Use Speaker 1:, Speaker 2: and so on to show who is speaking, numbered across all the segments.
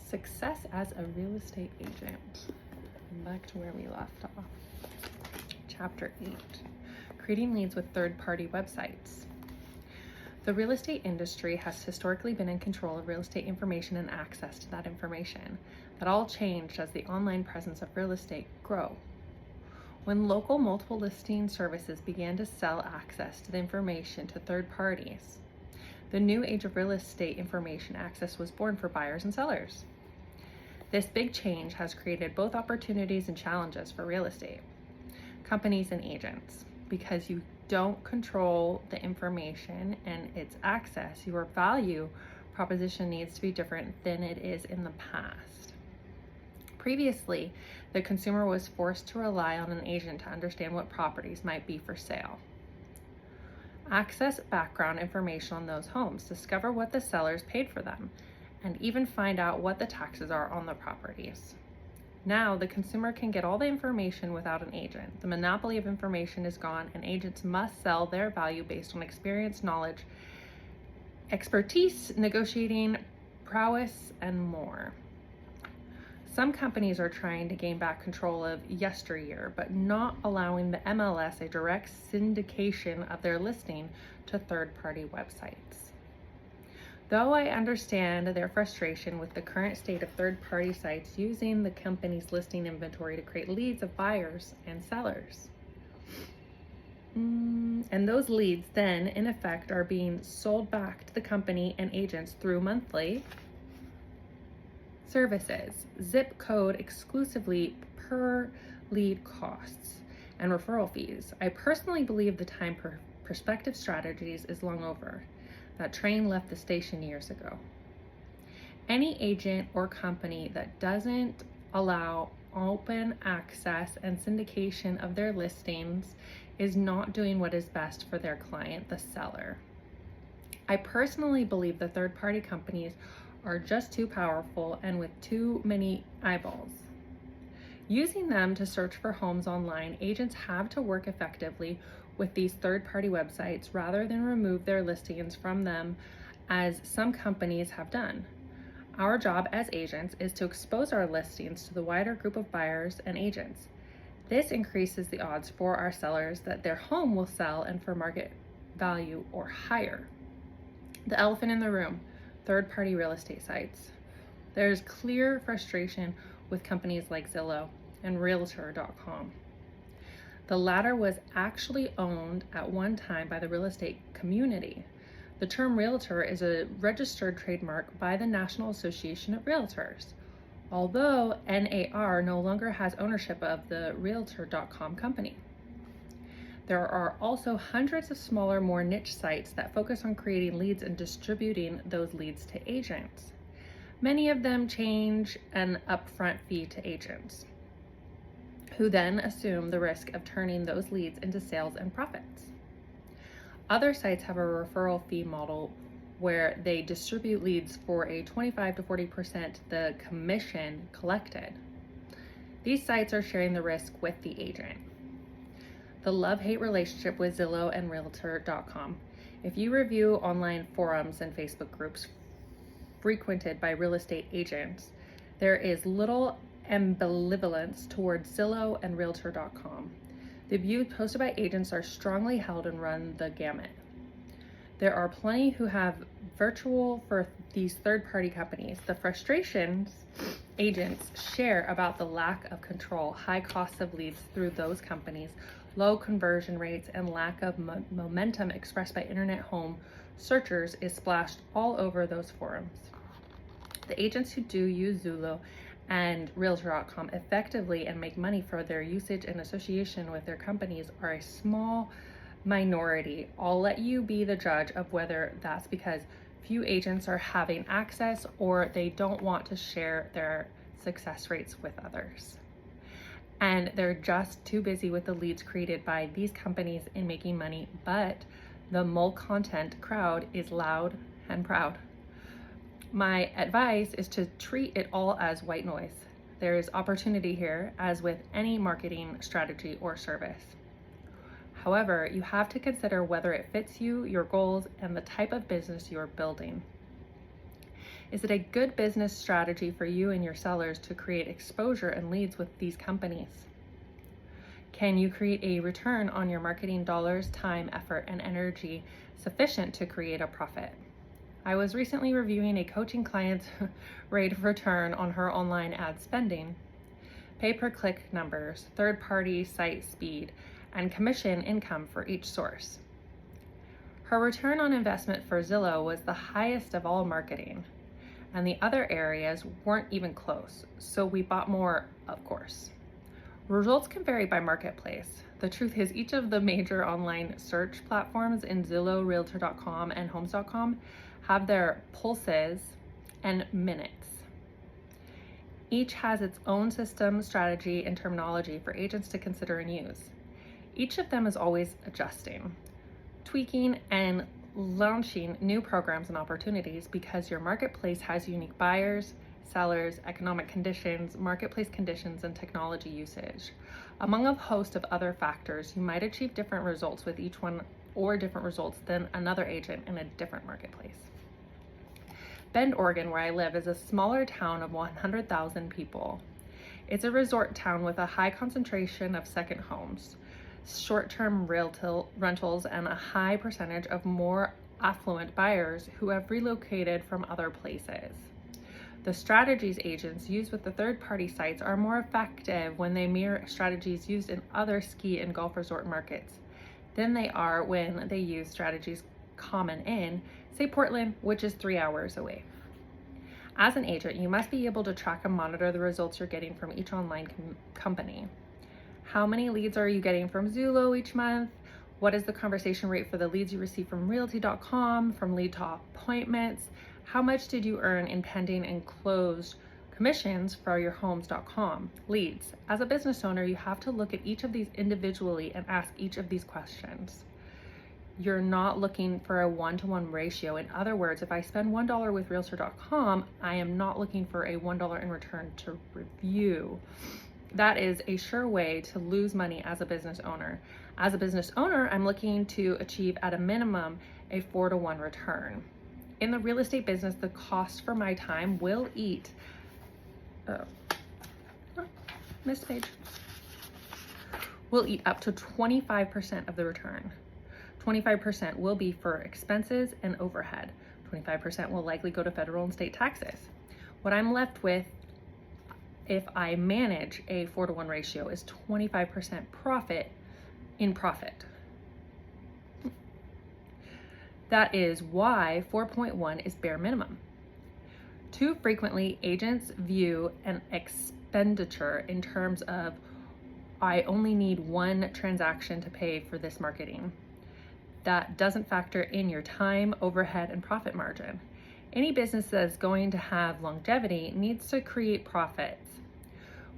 Speaker 1: Success as a real estate agent. Back to where we left off. Chapter 8, creating leads with third-party websites. The real estate industry has historically been in control of real estate information and access to that information. That all changed as the online presence of real estate grew. When local multiple listing services began to sell access to the information to third parties, the new age of real estate information access was born for buyers and sellers. This big change has created both opportunities and challenges for real estate companies and agents. Because you don't control the information and its access, your value proposition needs to be different than it is in the past. Previously, the consumer was forced to rely on an agent to understand what properties might be for sale. Access background information on those homes, discover what the sellers paid for them, and even find out what the taxes are on the properties. Now, the consumer can get all the information without an agent. The monopoly of information is gone, and agents must sell their value based on experience, knowledge, expertise, negotiating prowess, and more. Some companies are trying to gain back control of yesteryear, but not allowing the MLS a direct syndication of their listing to third-party websites. Though I understand their frustration with the current state of third-party sites using the company's listing inventory to create leads of buyers and sellers. And those leads then, in effect, are being sold back to the company and agents through monthly services, zip code exclusively per lead costs, and referral fees. I personally believe the time for prospective strategies is long over. That train left the station years ago. Any agent or company that doesn't allow open access and syndication of their listings is not doing what is best for their client, the seller. I personally believe the third-party companies are just too powerful and with too many eyeballs. Using them to search for homes online, agents have to work effectively with these third-party websites rather than remove their listings from them, as some companies have done. Our job as agents is to expose our listings to the wider group of buyers and agents. This increases the odds for our sellers that their home will sell and for market value or higher. The elephant in the room, third-party real estate sites. There's clear frustration with companies like Zillow and Realtor.com. The latter was actually owned at one time by the real estate community. The term realtor is a registered trademark by the National Association of Realtors, although NAR no longer has ownership of the Realtor.com company. There are also hundreds of smaller, more niche sites that focus on creating leads and distributing those leads to agents. Many of them charge an upfront fee to agents, who then assume the risk of turning those leads into sales and profits. Other sites have a referral fee model where they distribute leads for a 25 to 40% the commission collected. These sites are sharing the risk with the agent. The love-hate relationship with Zillow and Realtor.com. If you review online forums and Facebook groups frequented by real estate agents, there is little ambivalence towards Zillow and Realtor.com. The views posted by agents are strongly held and run the gamut. There are plenty who have virtual for these third-party companies. The frustrations agents share about the lack of control, high costs of leads through those companies, low conversion rates, and lack of momentum expressed by internet home searchers is splashed all over those forums. The agents who do use Zillow and Realtor.com effectively and make money for their usage and association with their companies are a small minority. I'll let you be the judge of whether that's because few agents are having access or they don't want to share their success rates with others. And they're just too busy with the leads created by these companies in making money, but the mole content crowd is loud and proud. My advice is to treat it all as white noise. There is opportunity here, as with any marketing strategy or service. However, you have to consider whether it fits you, your goals, and the type of business you're building. Is it a good business strategy for you and your sellers to create exposure and leads with these companies? Can you create a return on your marketing dollars, time, effort, and energy sufficient to create a profit? I was recently reviewing a coaching client's rate of return on her online ad spending, pay-per-click numbers, third-party site speed, and commission income for each source. Her return on investment for Zillow was the highest of all marketing, and the other areas weren't even close, so we bought more, of course. Results can vary by marketplace. The truth is, each of the major online search platforms in Zillow, Realtor.com, and Homes.com have their pulses and minutes. Each has its own system, strategy, and terminology for agents to consider and use. Each of them is always adjusting, tweaking, and launching new programs and opportunities because your marketplace has unique buyers, sellers, economic conditions, marketplace conditions, and technology usage. Among a host of other factors, you might achieve different results with each one or different results than another agent in a different marketplace. Bend, Oregon, where I live, is a smaller town of 100,000 people. It's a resort town with a high concentration of second homes, short-term rentals, and a high percentage of more affluent buyers who have relocated from other places. The strategies agents use with the third-party sites are more effective when they mirror strategies used in other ski and golf resort markets than they are when they use strategies common in, say, Portland, which is 3 hours away. As an agent, you must be able to track and monitor the results you're getting from each online company. How many leads are you getting from Zillow each month? What is the conversation rate for the leads you receive from Realty.com, from lead to appointments? How much did you earn in pending and closed commissions for your Homes.com leads? As a business owner, you have to look at each of these individually and ask each of these questions. You're not looking for a one-to-one ratio. In other words, if I spend $1 with Realtor.com, I am not looking for a $1 in return to review. That is a sure way to lose money as a business owner. As a business owner, I'm looking to achieve at a minimum a 4-to-1 return. In the real estate business, the cost for my time will eat, will eat up to 25% of the return. 25% will be for expenses and overhead. 25% will likely go to federal and state taxes. What I'm left with if I manage a 4-to-1 ratio is 25% profit in profit. That is why 4.1 is bare minimum. Too frequently, agents view an expenditure in terms of, I only need one transaction to pay for this marketing. That doesn't factor in your time, overhead, and profit margin. Any business that is going to have longevity needs to create profits.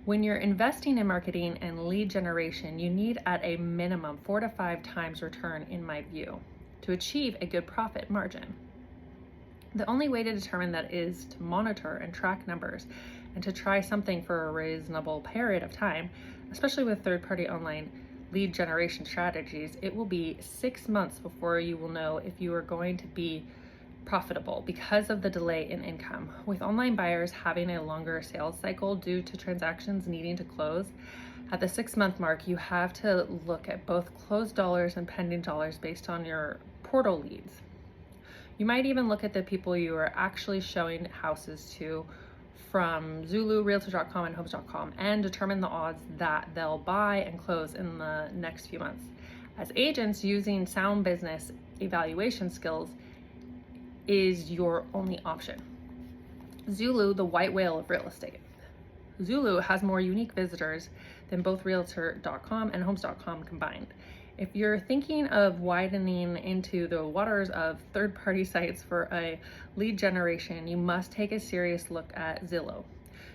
Speaker 1: When you're investing in marketing and lead generation, you need at a minimum 4 to 5 times return, in my view, to achieve a good profit margin. The only way to determine that is to monitor and track numbers and to try something for a reasonable period of time, especially with third-party online lead generation strategies. It will be 6 months before you will know if you are going to be profitable because of the delay in income. With online buyers having a longer sales cycle due to transactions needing to close, at the 6-month mark, you have to look at both closed dollars and pending dollars based on your portal leads. You might even look at the people you are actually showing houses to from Zillow, Realtor.com, and Homes.com and determine the odds that they'll buy and close in the next few months. As agents, using sound business evaluation skills is your only option. Zillow, the white whale of real estate. Zillow has more unique visitors than both Realtor.com and Homes.com combined. If you're thinking of widening into the waters of third-party sites for a lead generation, you must take a serious look at Zillow.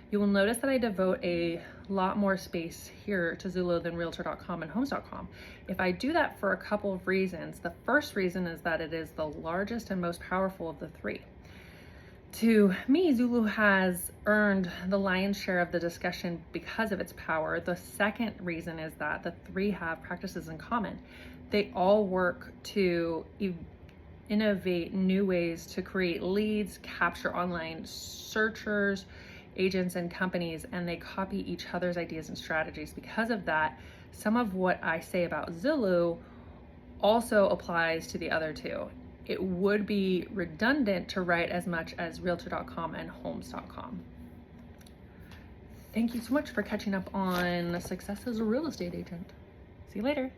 Speaker 1: You will notice that I devote a lot more space here to Zillow than Realtor.com and Homes.com. If I do that for a couple of reasons. The first reason is that it is the largest and most powerful of the three. To me, Zillow has earned the lion's share of the discussion because of its power. The second reason is that the three have practices in common. They all work to innovate new ways to create leads, capture online searchers, agents, and companies, and they copy each other's ideas and strategies. Because of that, some of what I say about Zillow also applies to the other two. It would be redundant to write as much as Realtor.com and Homes.com. Thank you so much for catching up on success as a real estate agent. See you later.